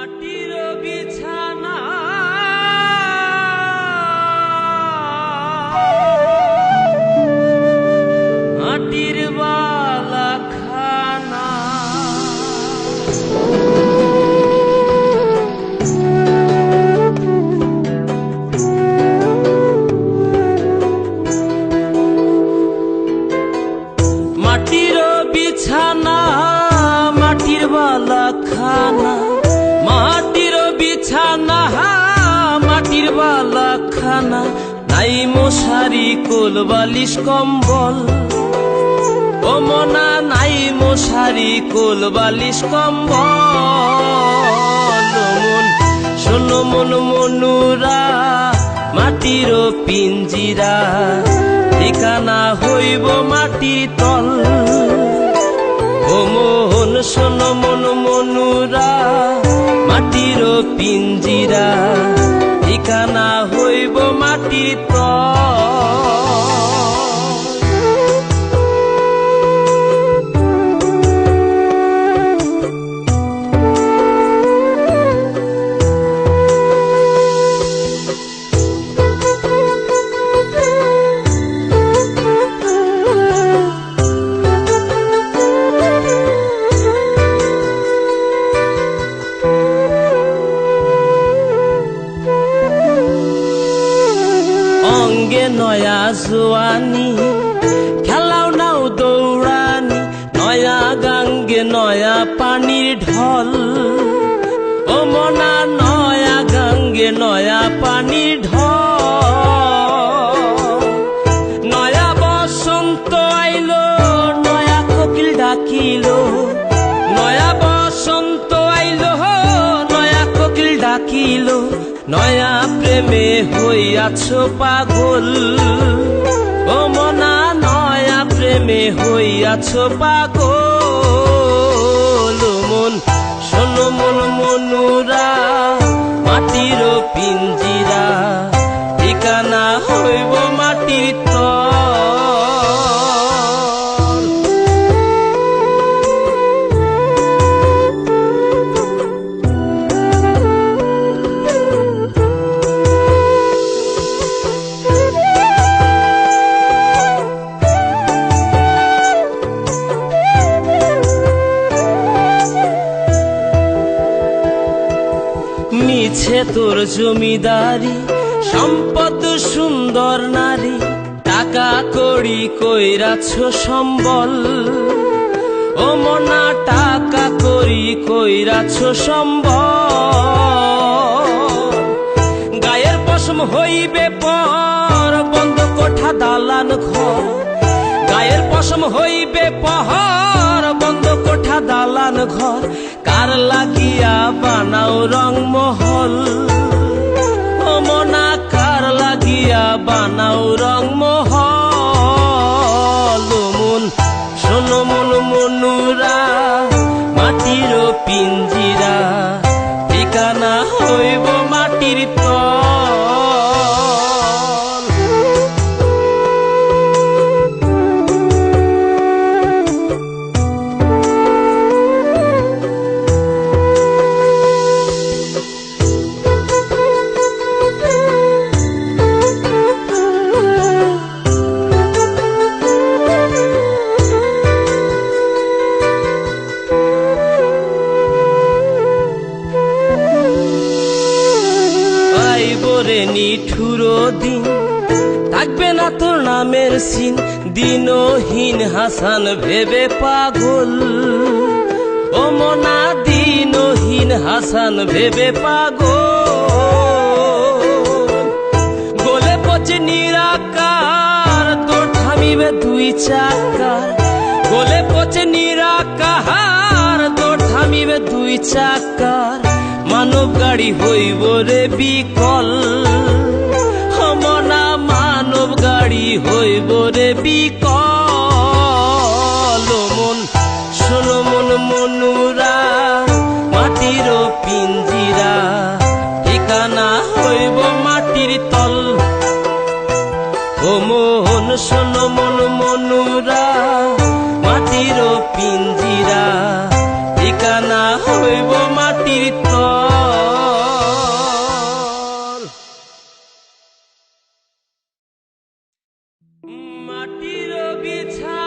মাটির বিছানা মাটির বালা খানা মাটির বিছানা মাটির বালা খানা মাটির বিছানা মাটির বালা খানা নাই মশারি কোল বালিশ কম্বল ও মনা নাই মশারি কোল বালিশ কম্বল মন শোনো মন মনুরা মাটির পিঞ্জিরা ঠিকানা হইব মাটি তল ও মন শোনো মন মনুরা মাটির পিঞ্জিরা ঠিকানা হইব মাটি তল নয়া জোয়ানি খেলাও নাও দৌড়ানি নয়া গাঙ্গে নয়া পানির ঢল ও মনা নয়া গাঙ্গে নয়া পানির ঢল নয়া বসন্ত আইলো নয়া কোকিল ডাকিলো নয়া বসন্ত আইলো নয়া কোকিল ডাকিলো নয়া প্রেমে হইয়াছো পাগল ও মনা নয়া প্রেমে হইয়াছো পাগল মন শোনো মন মনুরা মাটির পিঞ্জিরা ঠিকানা হইব মাটির তল মিছে তোর জমিদারি সম্পদ সুন্দর নারী টাকা কড়ি কইরাছো সম্বল ও মনা টাকা কড়ি কইরাছো সম্বল গায়ের পশম হইবে পর বন্ধ কোঠা দালান ঘর গায়ের পশম হইবে পহর বন্ধ কোঠা দালান ঘর কার লাগিয়া বানাও রংমহল ও মনা কার লাগিয়া বানাও রংমহল মন শোনো মন মনুরা মাটির পিঞ্জিরা ঠিকানা হইব মাটির তল নিঠুর দিন থাকবে না তোর নামের সিন দিনহীন হাসান ভেবে পাগল ও মনা দিনহীন হাসান ভেবে পাগল গলে পচে নিরাকার তোর থামিবে দুই চাকার গলে পচে নিরাকার তোর থামিবে দুই চাকার মানব গাড়ি হইব রে বিকল মনা মানব গাড়ি হইব রে বিকল মন শোনো মন মনুরা মাটির পিঞ্জিরা ঠিকানা হইব মাটির তল ও মন শোনো মন মনুরা মাটির পিঞ্জিরা ঠিকানা হইব মাটির তল। মাটির বিছা